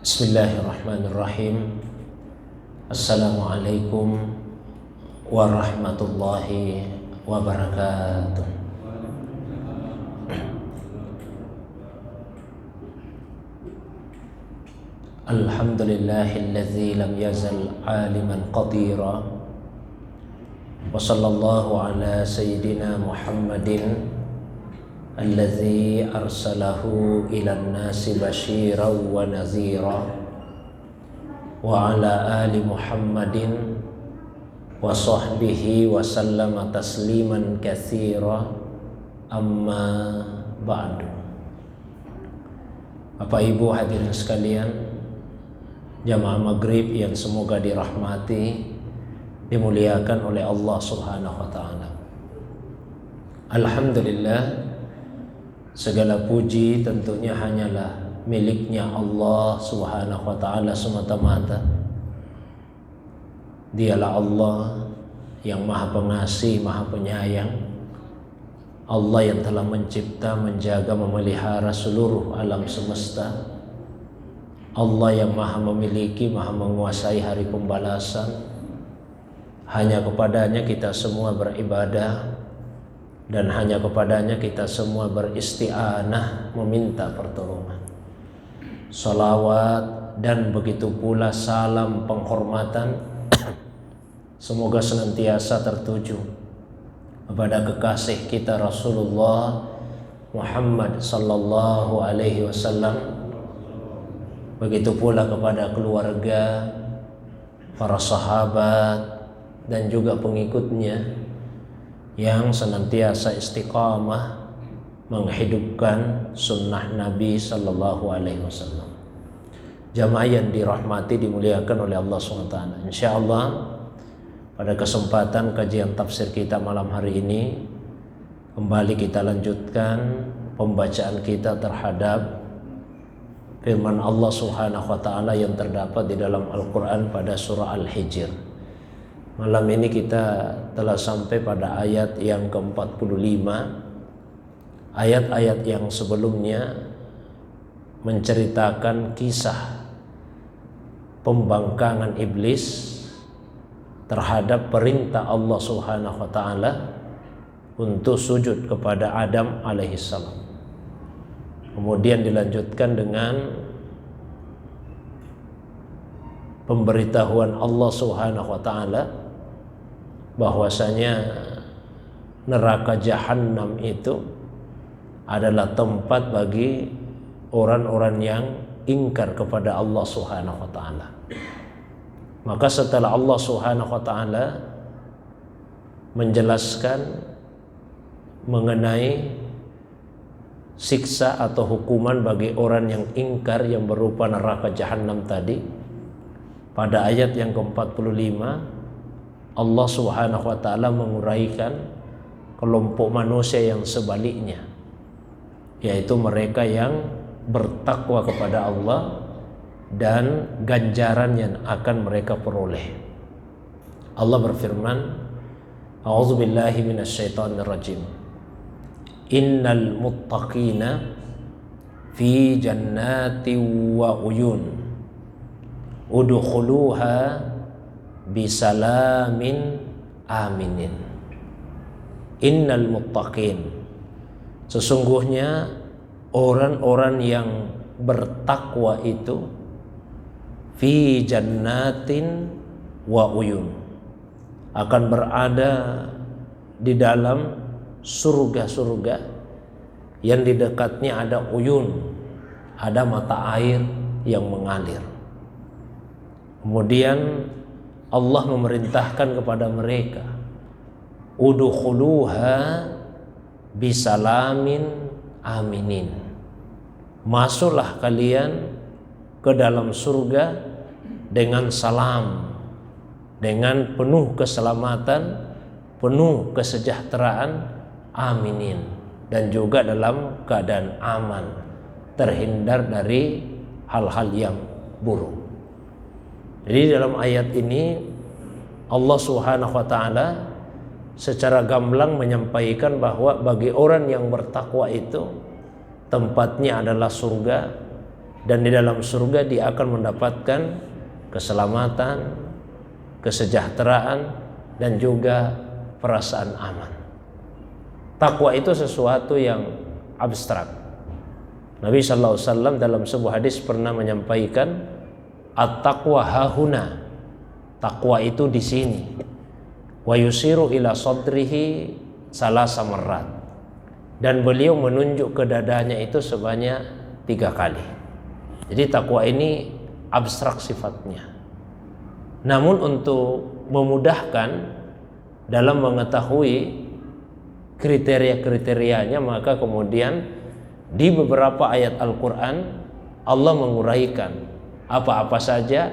Bismillahirrahmanirrahim. Assalamualaikum warahmatullahi wabarakatuh. Alhamdulillahilladzi lam yazal aliman qadira. Wa sallallahu ala sayyidina Muhammadin alladzi arsalahu ilan nasi basyiran wa nazira, wa ala ali Muhammadin wa sahbihi wa sallama tasliman katsira, amma ba'du. Bapak Ibu hadirin sekalian, jamaah maghrib yang semoga dirahmati, dimuliakan oleh Allah Subhanahu wa ta'ala. Alhamdulillah, segala puji tentunya hanyalah miliknya Allah Subhanahu wa ta'ala semata-mata. Dialah Allah yang maha pengasih, maha penyayang. Allah yang telah mencipta, menjaga, memelihara seluruh alam semesta. Allah yang maha memiliki, maha menguasai hari pembalasan. Hanya kepadanya kita semua beribadah, dan hanya kepadanya kita semua beristi'anah, meminta pertolongan. Salawat dan begitu pula salam penghormatan semoga senantiasa tertuju kepada kekasih kita Rasulullah Muhammad sallallahu alaihi wasallam, begitu pula kepada keluarga, para sahabat dan juga pengikutnya yang senantiasa istiqamah menghidupkan sunnah Nabi sallallahu alaihi wasallam. Jamaah yang dirahmati, dimuliakan oleh Allah SWT. Insyaallah pada kesempatan kajian tafsir kita malam hari ini, kembali kita lanjutkan pembacaan kita terhadap firman Allah Subhanahu wa taala yang terdapat di dalam Al-Qur'an pada surah Al-Hijr. Malam ini kita telah sampai pada ayat yang ke-45. Ayat-ayat yang sebelumnya menceritakan kisah pembangkangan iblis terhadap perintah Allah Subhanahu wa taala untuk sujud kepada Adam alaihissalam. Kemudian dilanjutkan dengan pemberitahuan Allah Subhanahu wa taala bahwasanya neraka jahanam itu adalah tempat bagi orang-orang yang ingkar kepada Allah Subhanahu wa taala. Maka setelah Allah Subhanahu wa taala menjelaskan mengenai siksa atau hukuman bagi orang yang ingkar yang berupa neraka jahanam tadi, pada ayat yang ke-45 Allah Subhanahu wa taala menguraikan kelompok manusia yang sebaliknya, yaitu mereka yang bertakwa kepada Allah dan ganjaran yang akan mereka peroleh. Allah berfirman, A'udzubillahi minasyaitonirrajim. Innal muttaqina fi jannati wa uyun udkhuluha bisalamin aminin. Innal muttaqin, sesungguhnya orang-orang yang bertakwa itu fi jannatin wa uyun, akan berada di dalam surga-surga yang di dekatnya ada uyun, ada mata air yang mengalir. Kemudian Allah memerintahkan kepada mereka, udkhuluha bisalamin aminin, masuklah kalian ke dalam surga dengan salam, dengan penuh keselamatan, penuh kesejahteraan, aminin, dan juga dalam keadaan aman, terhindar dari hal-hal yang buruk. Jadi dalam ayat ini Allah Subhanahu wa taala secara gamblang menyampaikan bahwa bagi orang yang bertakwa itu tempatnya adalah surga dan di dalam surga dia akan mendapatkan keselamatan, kesejahteraan, dan juga perasaan aman. Takwa itu sesuatu yang abstrak. Nabi SAW dalam sebuah hadis pernah menyampaikan, at-taqwa hahuna, takwa itu di sini. Wa yusiru ila sadrihi salasa marrat, dan beliau menunjuk ke dadanya itu sebanyak 3 kali. Jadi takwa ini abstrak sifatnya. Namun untuk memudahkan dalam mengetahui kriteria-kriterianya, maka kemudian di beberapa ayat Al-Quran Allah menguraikan apa-apa saja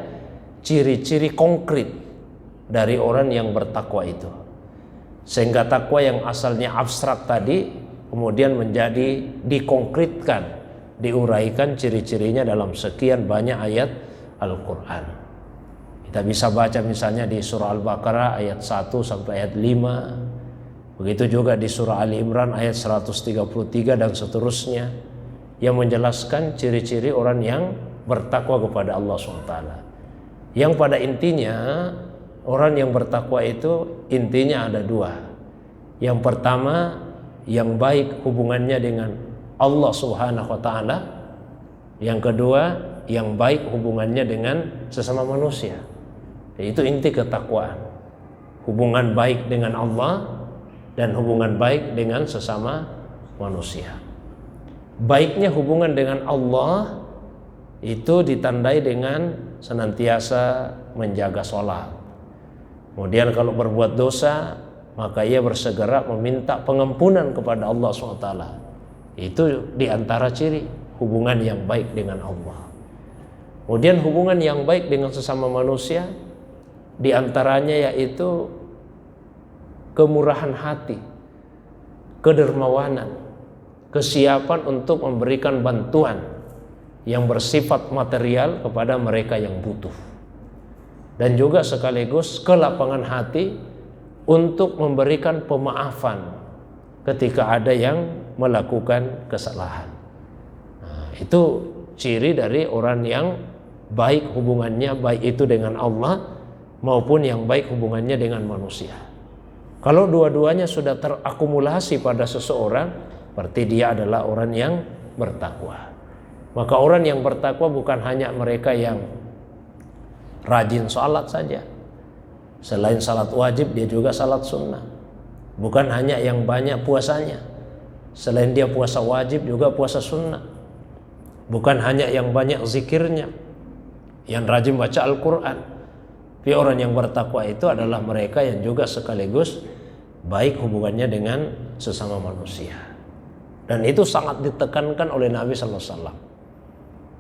ciri-ciri konkret dari orang yang bertakwa itu, sehingga takwa yang asalnya abstrak tadi kemudian menjadi dikonkretkan, diuraikan ciri-cirinya dalam sekian banyak ayat Al-Quran. Kita bisa baca misalnya di surah Al-Baqarah ayat 1 sampai ayat 5, begitu juga di surah Ali Imran ayat 133 dan seterusnya, yang menjelaskan ciri-ciri orang yang bertakwa kepada Allah SWT. Yang pada intinya orang yang bertakwa itu intinya ada 2. Yang pertama, yang baik hubungannya dengan Allah Subhanahu wa taala. Yang kedua, yang baik hubungannya dengan sesama manusia. Itu inti ketakwaan. Hubungan baik dengan Allah dan hubungan baik dengan sesama manusia. Baiknya hubungan dengan Allah itu ditandai dengan senantiasa menjaga sholat. Kemudian kalau berbuat dosa, maka ia bersegera meminta pengampunan kepada Allah SWT. Itu diantara ciri hubungan yang baik dengan Allah. Kemudian hubungan yang baik dengan sesama manusia, diantaranya yaitu kemurahan hati, kedermawanan, kesiapan untuk memberikan bantuan yang bersifat material kepada mereka yang butuh, dan juga sekaligus kelapangan hati untuk memberikan pemaafan ketika ada yang melakukan kesalahan. Nah, itu ciri dari orang yang baik hubungannya, baik itu dengan Allah maupun yang baik hubungannya dengan manusia. Kalau dua-duanya sudah terakumulasi pada seseorang, berarti dia adalah orang yang bertakwa. Maka orang yang bertakwa bukan hanya mereka yang rajin salat saja. Selain salat wajib, dia juga salat sunnah. Bukan hanya yang banyak puasanya. Selain dia puasa wajib, juga puasa sunnah. Bukan hanya yang banyak zikirnya, yang rajin baca Al-Quran. Tapi orang yang bertakwa itu adalah mereka yang juga sekaligus baik hubungannya dengan sesama manusia. Dan itu sangat ditekankan oleh Nabi SAW.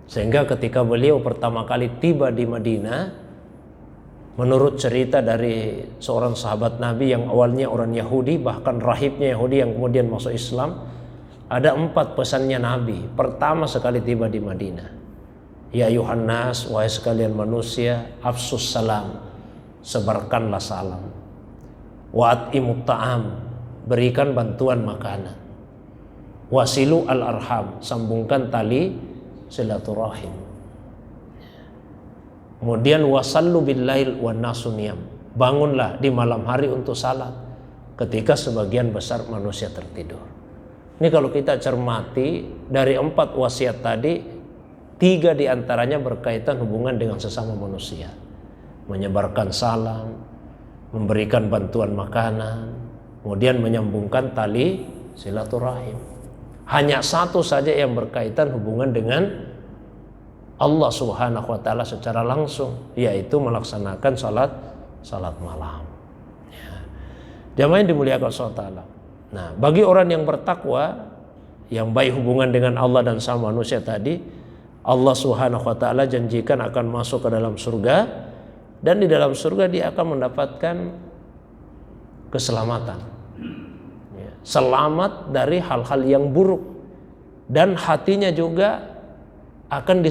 Sehingga ketika beliau pertama kali tiba di Madinah, menurut cerita dari seorang sahabat Nabi yang awalnya orang Yahudi, bahkan rahibnya Yahudi yang kemudian masuk Islam, ada 4 pesannya Nabi pertama sekali tiba di Madinah. Ya ayuhan nas, wahai sekalian manusia, afsus salam, sebarkanlah salam. Wa at'imut ta'am, berikan bantuan makanan. Wasilu al-arham, sambungkan tali silaturahim. Kemudian wasallu billail wan nasu niyam, bangunlah di malam hari untuk salat ketika sebagian besar manusia tertidur. Ini kalau kita cermati dari 4 wasiat tadi, 3 diantaranya berkaitan hubungan dengan sesama manusia. Menyebarkan salam, memberikan bantuan makanan, kemudian menyambungkan tali silaturahim. Hanya 1 saja yang berkaitan hubungan dengan Allah Subhanahu wa taala secara langsung, yaitu melaksanakan salat malam. Ya. Jamaah yang dimuliakan Allah. Nah, bagi orang yang bertakwa, yang baik hubungan dengan Allah dan sama manusia tadi, Allah Subhanahu wa taala janjikan akan masuk ke dalam surga, dan di dalam surga dia akan mendapatkan keselamatan. Ya. Selamat dari hal-hal yang buruk, dan hatinya juga akan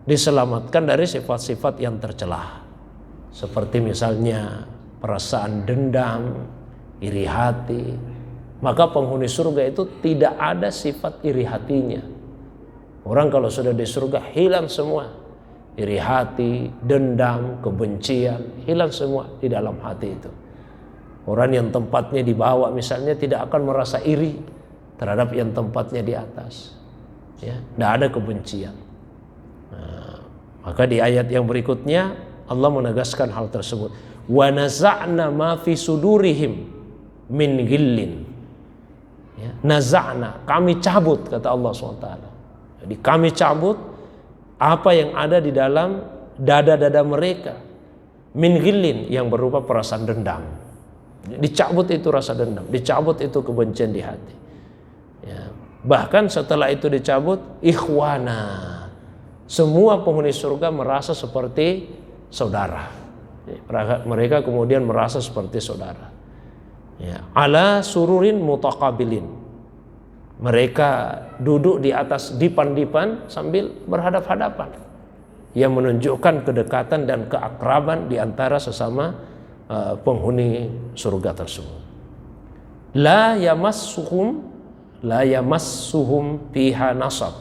diselamatkan dari sifat-sifat yang tercelah, seperti misalnya perasaan dendam, iri hati. Maka penghuni surga itu tidak ada sifat iri hatinya. Orang kalau sudah di surga hilang semua iri hati, dendam, kebencian, hilang semua di dalam hati itu. Orang yang tempatnya di bawah misalnya tidak akan merasa iri terhadap yang tempatnya di atas. Ya, tidak ada kebencian. Nah, maka di ayat yang berikutnya Allah menegaskan hal tersebut. Wa naza'na ma fi sudurihim min ghillin. Ya, naza'na, kami cabut, kata Allah SWT. Jadi kami cabut apa yang ada di dalam dada-dada mereka, min ghillin, yang berupa perasaan dendam. Dicabut itu rasa dendam, dicabut itu kebencian di hati. Ya, bahkan setelah itu dicabut, ikhwana, semua penghuni surga merasa seperti saudara. Mereka kemudian merasa seperti saudara. Ya, ala sururin mutaqabilin. Mereka duduk di atas dipan-dipan sambil berhadap-hadapan, yang menunjukkan kedekatan dan keakraban di antara sesama penghuni surga tersebut. La yamassuhum fiha nasab.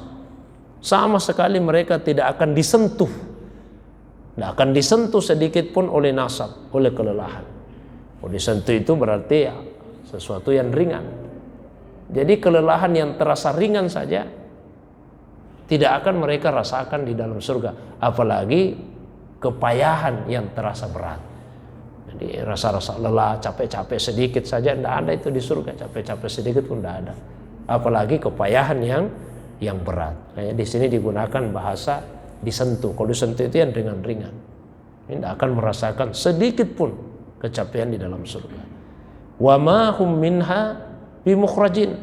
Sama sekali mereka tidak akan disentuh, tidak akan disentuh sedikit pun oleh nasab, oleh kelelahan. Kalau disentuh itu berarti ya sesuatu yang ringan. Jadi kelelahan yang terasa ringan saja tidak akan mereka rasakan di dalam surga, apalagi kepayahan yang terasa berat. Jadi rasa-rasa lelah, capek-capek sedikit saja tidak ada itu di surga, capek-capek sedikit pun tidak ada. Apalagi kepayahan yang berat. Nah, di sini digunakan bahasa disentuh. Kalau disentuh itu yang ringan-ringan. Ini tidak akan merasakan sedikit pun kecapean di dalam surga. Wa ma hum minha bimukhrajin.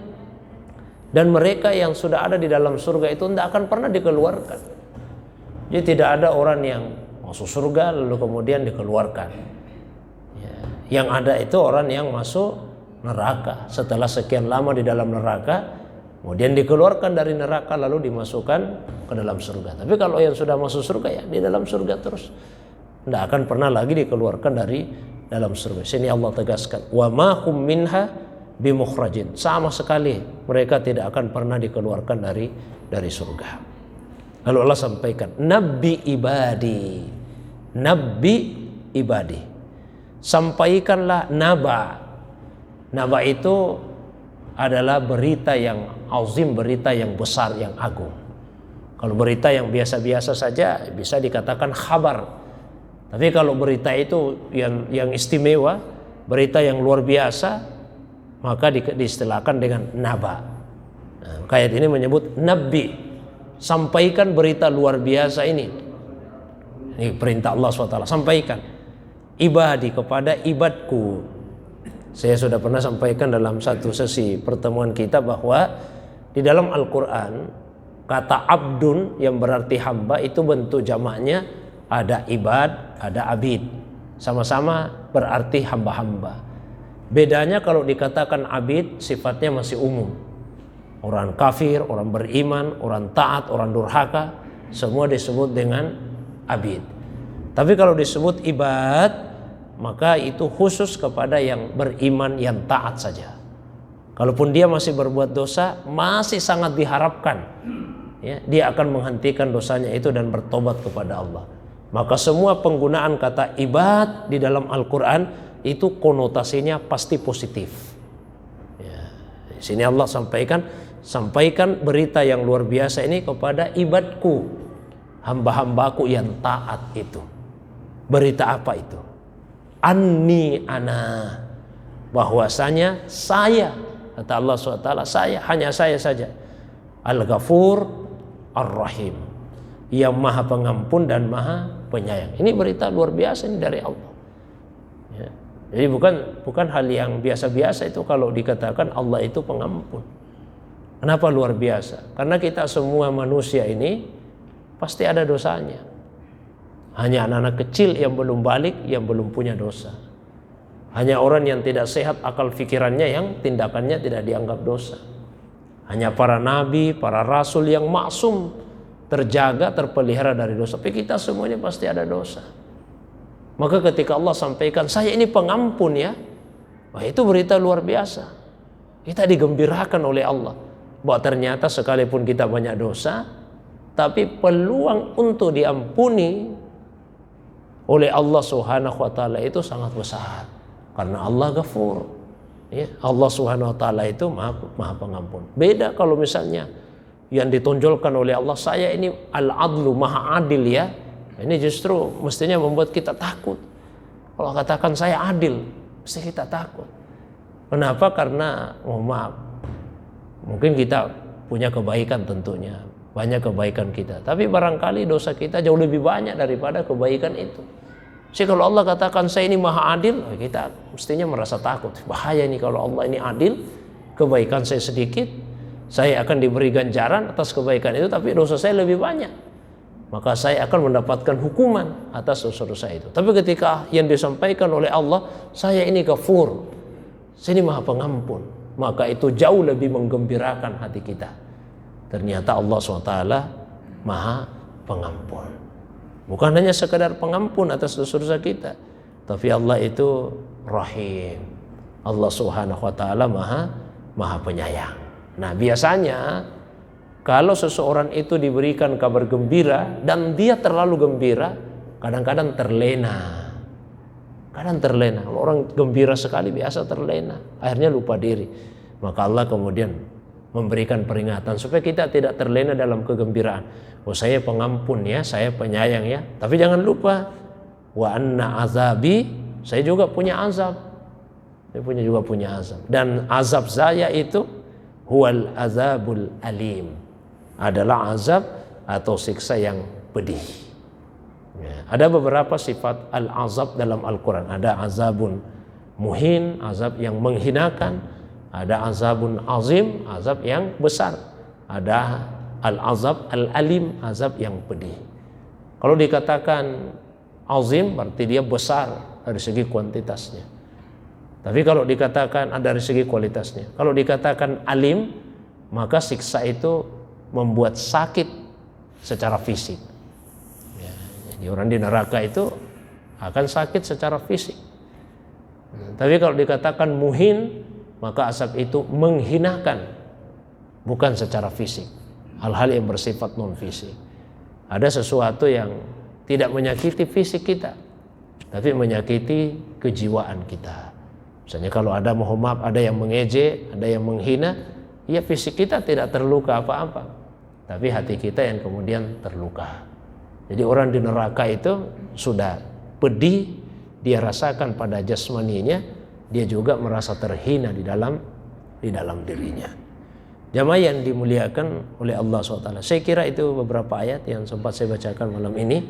Dan mereka yang sudah ada di dalam surga itu tidak akan pernah dikeluarkan. Jadi tidak ada orang yang masuk surga lalu kemudian dikeluarkan. Ya, yang ada itu orang yang masuk neraka. Setelah sekian lama di dalam neraka, kemudian dikeluarkan dari neraka lalu dimasukkan ke dalam surga. Tapi kalau yang sudah masuk surga ya di dalam surga terus, tidak akan pernah lagi dikeluarkan dari dalam surga. Sini Allah tegaskan, wa ma hum minha bimukhrajin. Sama sekali mereka tidak akan pernah dikeluarkan dari surga. Lalu Allah sampaikan, Nabi ibadi. Sampaikanlah naba. Naba itu adalah berita yang azim, berita yang besar, yang agung. Kalau berita yang biasa-biasa saja bisa dikatakan khabar. Tapi kalau berita itu yang istimewa, berita yang luar biasa, maka diistilahkan dengan naba. Nah, ayat ini menyebut Nabi, sampaikan berita luar biasa ini. Ini perintah Allah SWT, sampaikan ibadi, kepada ibadku. Saya sudah pernah sampaikan dalam satu sesi pertemuan kita bahwa di dalam Al-Quran kata abdun yang berarti hamba itu bentuk jamaknya ada ibad, ada abid, sama-sama berarti hamba-hamba. Bedanya kalau dikatakan abid sifatnya masih umum. Orang kafir, orang beriman, orang taat, orang durhaka, semua disebut dengan abid. Tapi kalau disebut ibad, maka itu khusus kepada yang beriman, yang taat saja. Kalaupun dia masih berbuat dosa, masih sangat diharapkan ya, dia akan menghentikan dosanya itu dan bertobat kepada Allah. Maka semua penggunaan kata ibad di dalam Al-Quran itu konotasinya pasti positif. Ya, di sini Allah sampaikan berita yang luar biasa ini kepada ibadku, hamba-hambaku yang taat itu. Berita apa itu? Anni ana, bahwasanya saya, kata Allah SWT, hanya saya saja, Al-Ghafur Ar-Rahim, yang maha pengampun dan maha penyayang. Ini berita luar biasa ini dari Allah. Ya. Jadi bukan hal yang biasa-biasa itu kalau dikatakan Allah itu pengampun. Kenapa luar biasa? Karena kita semua manusia ini pasti ada dosanya. Hanya anak-anak kecil yang belum balik, yang belum punya dosa. Hanya orang yang tidak sehat akal fikirannya yang tindakannya tidak dianggap dosa. Hanya para nabi, para rasul yang maksum, terjaga, terpelihara dari dosa. Tapi kita semuanya pasti ada dosa. Maka ketika Allah sampaikan, saya ini pengampun ya, wah itu berita luar biasa. Kita digembirakan oleh Allah bahwa ternyata sekalipun kita banyak dosa, tapi peluang untuk diampuni oleh Allah Subhanahu wa taala itu sangat besar karena Allah Ghafur. Ya, Allah Subhanahu wa taala itu Maha Pengampun. Beda kalau misalnya yang ditonjolkan oleh Allah, saya ini Al-Adlu, Maha Adil ya. Ini justru mestinya membuat kita takut. Kalau katakan saya adil, mesti kita takut. Kenapa? Karena maaf, mungkin kita punya kebaikan tentunya, banyak kebaikan kita, tapi barangkali dosa kita jauh lebih banyak daripada kebaikan itu. Jadi kalau Allah katakan saya ini Maha Adil, kita mestinya merasa takut. Bahaya ini kalau Allah ini adil, kebaikan saya sedikit, saya akan diberi ganjaran atas kebaikan itu, tapi dosa saya lebih banyak, maka saya akan mendapatkan hukuman atas dosa-dosa itu. Tapi ketika yang disampaikan oleh Allah, saya ini Ghafur, saya ini Maha Pengampun, maka itu jauh lebih menggembirakan hati kita. Ternyata Allah SWT Maha Pengampun. Bukan hanya sekadar pengampun atas dosa-dosa kita, tapi Allah itu Rahim. Allah Subhanahu wa taala Maha Penyayang. Nah, biasanya kalau seseorang itu diberikan kabar gembira dan dia terlalu gembira, kadang-kadang terlena. Kadang terlena. Orang gembira sekali biasa terlena, akhirnya lupa diri. Maka Allah kemudian memberikan peringatan supaya kita tidak terlena dalam kegembiraan. Oh, saya pengampun ya, saya penyayang ya. Tapi jangan lupa, wa anna azabi, saya juga punya azab. Saya juga punya azab. Dan azab saya itu huwal azabul alim, adalah azab atau siksa yang pedih. Ya, ada beberapa sifat al-azab dalam Al-Quran. Ada azabun muhin, azab yang menghinakan. Ada azabun azim, azab yang besar. Ada al-azab al-alim, azab yang pedih. Kalau dikatakan azim berarti dia besar dari segi kuantitasnya. Tapi kalau dikatakan dari segi kualitasnya. Kalau dikatakan alim, maka siksa itu membuat sakit secara fisik. Ya, jadi orang di neraka itu akan sakit secara fisik. Tapi kalau dikatakan muhin, maka azab itu menghinakan, bukan secara fisik. Hal-hal yang bersifat non fisik. Ada sesuatu yang tidak menyakiti fisik kita, tapi menyakiti kejiwaan kita. Misalnya kalau ada, mohon maaf, ada yang mengejek, ada yang menghina, ya fisik kita tidak terluka apa-apa, tapi hati kita yang kemudian terluka. Jadi orang di neraka itu sudah pedih, dia rasakan pada jasmaninya, dia juga merasa terhina di dalam dirinya. Jamaah yang dimuliakan oleh Allah SWT, saya kira itu beberapa ayat yang sempat saya bacakan malam ini.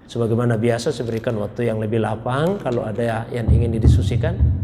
Sebagaimana biasa saya berikan waktu yang lebih lapang kalau ada yang ingin didiskusikan.